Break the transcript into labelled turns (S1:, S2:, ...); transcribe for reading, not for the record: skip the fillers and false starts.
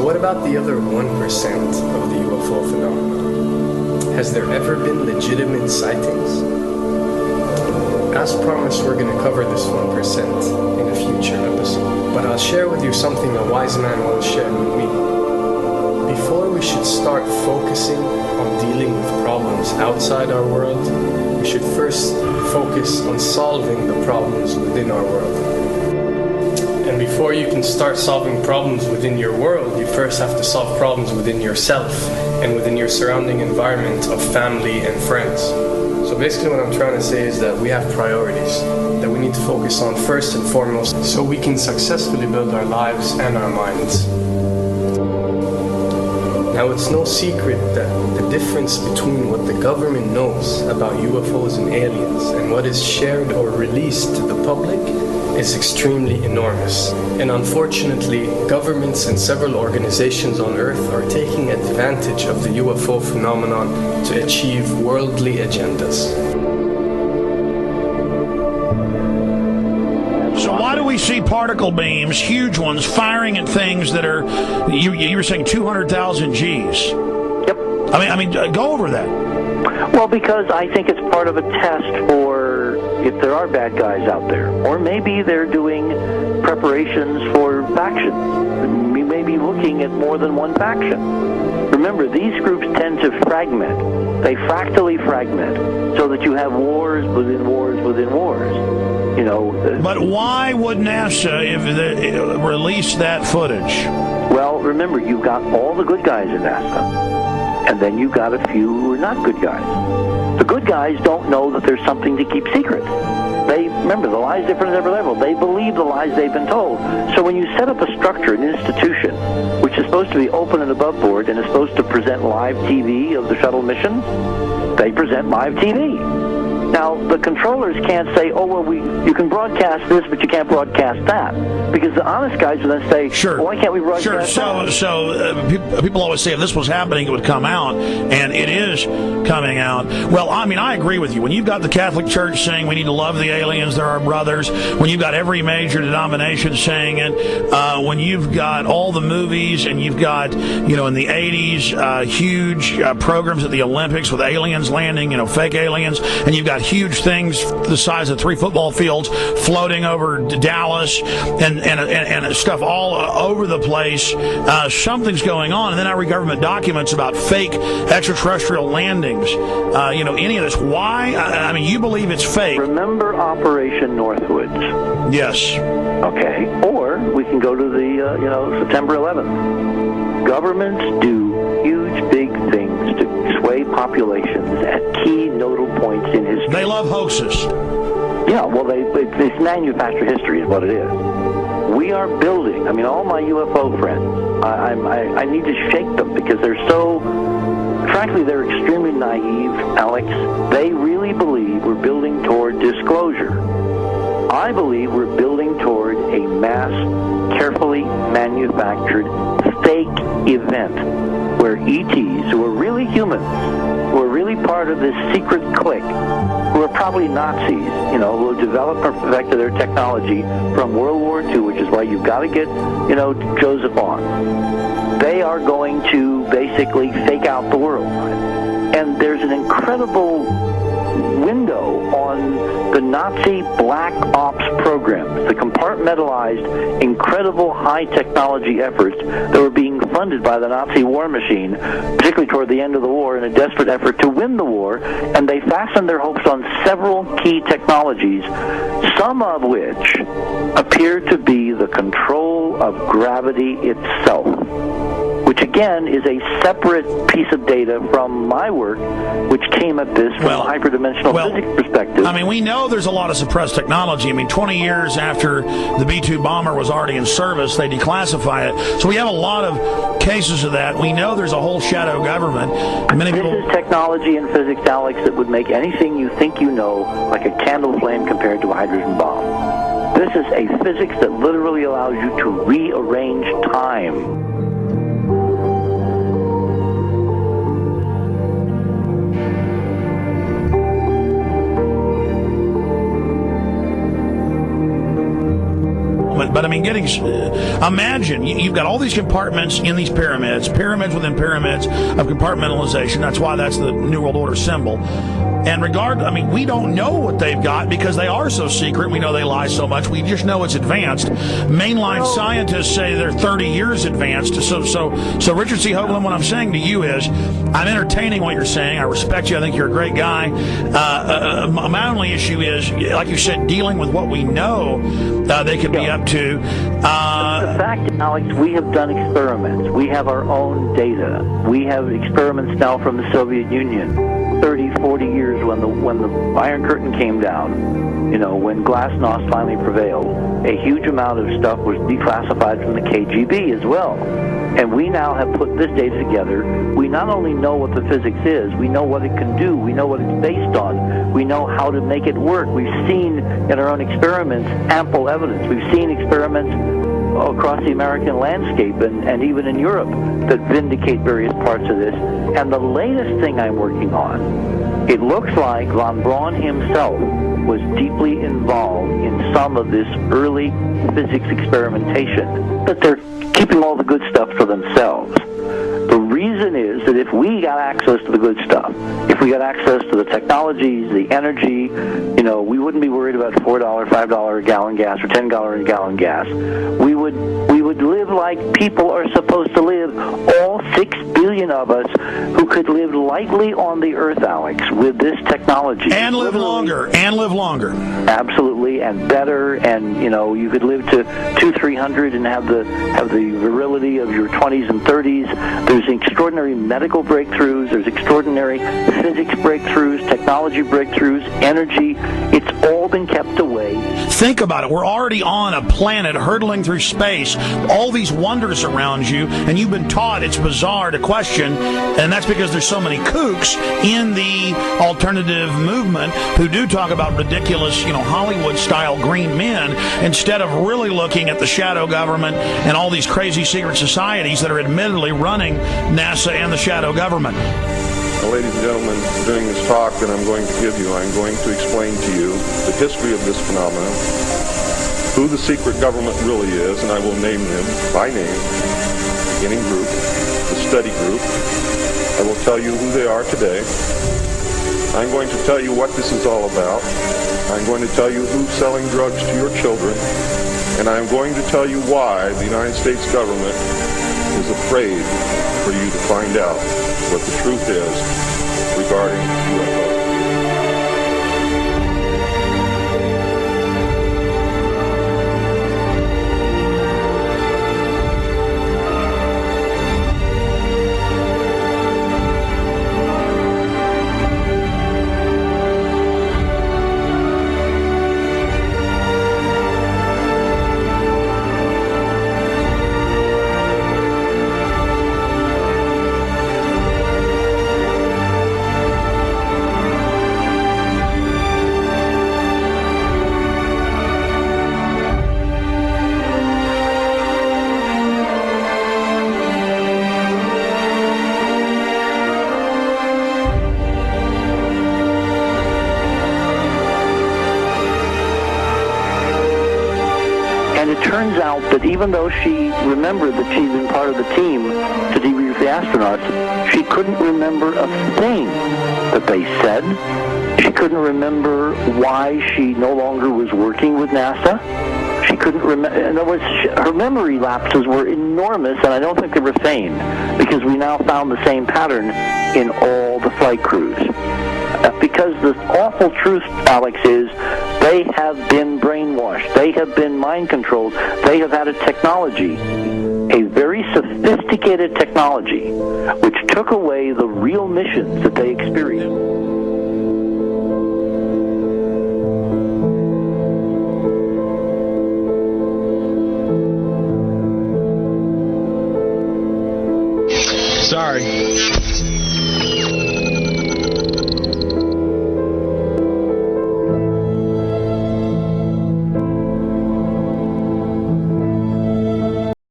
S1: So what about the other 1% of the UFO phenomenon? Has there ever been legitimate sightings? As promised, we're going to cover this 1% in a future episode. But I'll share with you something a wise man once shared with me. Before we should start focusing on dealing with problems outside our world, we should first focus on solving the problems within our world. And before you can start solving problems within your world, you first have to solve problems within yourself and within your surrounding environment of family and friends. So basically what I'm trying to say is that we have priorities that we need to focus on first and foremost so we can successfully build our lives and our minds. Now, it's no secret that the difference between what the government knows about UFOs and aliens and what is shared or released to the public is extremely enormous. And unfortunately, governments and several organizations on Earth are taking advantage of the UFO phenomenon to achieve worldly agendas.
S2: We see particle beams, huge ones, firing at things that are, you were saying 200,000 Gs.
S3: Yep.
S2: I mean, go over that.
S3: Well, because I think it's part of a test for if there are bad guys out there. Or maybe they're doing preparations for factions. We may be looking at more than one faction. Remember, these groups tend to fragment. They fractally fragment so that you have wars within wars within wars. You know,
S2: but why would NASA release that footage?
S3: Well, remember, you've got all the good guys in NASA, and then you've got a few who are not good guys. The good guys don't know that there's something to keep secret. They remember, the lie's different at every level. They believe the lies they've been told. So when you set up a structure, an institution, which is supposed to be open and above board and is supposed to present live TV of the shuttle mission, they present live TV. Now, the controllers can't say, oh, well, you can broadcast this, but you can't broadcast that. Because the honest guys will then say,
S2: sure.
S3: Well, why can't we broadcast that?
S2: So people always say if this was happening, it would come out, and it is coming out. Well, I mean, I agree with you. When you've got the Catholic Church saying we need to love the aliens, they're our brothers, when you've got every major denomination saying it, when you've got all the movies, and you've got, in the 80s, huge programs at the Olympics with aliens landing, fake aliens, and you've got huge things the size of 3 football fields floating over Dallas and stuff all over the place. Something's going on. And then I read government documents about fake extraterrestrial landings. Any of this. Why? I mean, you believe it's fake.
S3: Remember Operation Northwoods?
S2: Yes.
S3: Okay. Or we can go to the, September 11th. Governments do huge, big things to sway populations at key nodal points in history.
S2: They love hoaxes.
S3: Yeah, well, they manufacture history is what it is. We are building, all my UFO friends, I need to shake them because they're so, frankly, they're extremely naive, Alex. They really believe we're building toward disclosure. I believe we're building toward a mass, carefully manufactured fake event where ETs, who are really humans, who are really part of this secret clique, who are probably Nazis, who have developed or perfected their technology from World War II, which is why you've got to get, Joseph on. They are going to basically fake out the world. And there's an incredible window on the Nazi black ops programs, the compartmentalized, incredible high technology efforts that were being funded by the Nazi war machine, particularly toward the end of the war, in a desperate effort to win the war, and they fastened their hopes on several key technologies, some of which appear to be the control of gravity itself, which again is a separate piece of data from my work, which came at this from a hyperdimensional physics perspective.
S2: I mean, we know there's a lot of suppressed technology. 20 years after the B-2 bomber was already in service, they declassify it. So we have a lot of cases of that. We know there's a whole shadow government.
S3: This is technology and physics, Alex, that would make anything you think you know like a candle flame compared to a hydrogen bomb. This is a physics that literally allows you to rearrange time.
S2: experiment. But I mean, imagine you've got all these compartments in these pyramids within pyramids of compartmentalization. That's why that's the New World Order symbol. And we don't know what they've got because they are so secret. We know they lie so much. We just know it's advanced. Mainline scientists say they're 30 years advanced. So Richard C. Hoagland, what I'm saying to you is, I'm entertaining what you're saying. I respect you. I think you're a great guy. My only issue is, like you said, dealing with what we know they could be up to.
S3: The fact, Alex, we have done experiments. We have our own data. We have experiments now from the Soviet Union. 30, 40 years when the Iron Curtain came down, when glasnost finally prevailed, a huge amount of stuff was declassified from the KGB as well. And we now have put this data together. We not only know what the physics is, we know what it can do, we know what it's based on, we know how to make it work. We've seen in our own experiments ample evidence. We've seen experiments across the American landscape and even in Europe that vindicate various parts of this. And the latest thing I'm working on, it looks like von Braun himself was deeply involved in some of this early physics experimentation, but they're keeping all the good stuff for themselves. The reason is that if we got access to the good stuff, if we got access to the technologies, the energy, we wouldn't be worried about $4, $5 a gallon gas or $10 a gallon gas. We would live like people are supposed to live, all 6 billion of us who could live lightly on the earth, Alex, with this technology.
S2: And live longer.
S3: Absolutely, and better, and you could live to 200-300 and have the virility of your 20s and 30s. There's extraordinary medical breakthroughs, there's extraordinary physics breakthroughs, technology breakthroughs, energy. It's all been kept away.
S2: Think about it. We're already on a planet hurtling through space, all these wonders around you, and you've been taught it's bizarre to question, and that's because there's so many kooks in the alternative movement who do talk about ridiculous, Hollywood-style green men, instead of really looking at the shadow government and all these crazy secret societies that are admittedly running NASA and the shadow government.
S4: Now, ladies and gentlemen, during this talk that I'm going to give you, I'm going to explain to you the history of this phenomenon, who the secret government really is, and I will name them by name, beginning group, the study group. I will tell you who they are today. I'm going to tell you what this is all about. I'm going to tell you who's selling drugs to your children, and I'm going to tell you why the United States government is afraid for you to find out what the truth is regarding UFOs. Turns out that even though she remembered that she'd been part of the team to debrief the astronauts, she couldn't remember a thing that they said. She couldn't remember why she no longer was working with NASA. She couldn't remember. In other words, her memory lapses were enormous, and I don't think they were feigned, because we now found the same pattern in all the flight crews. Because the awful truth, Alex, is they have been brainwashed. They have been mind controlled. They have had a technology, a very sophisticated technology, which took away the real missions that they experienced.
S1: Sorry.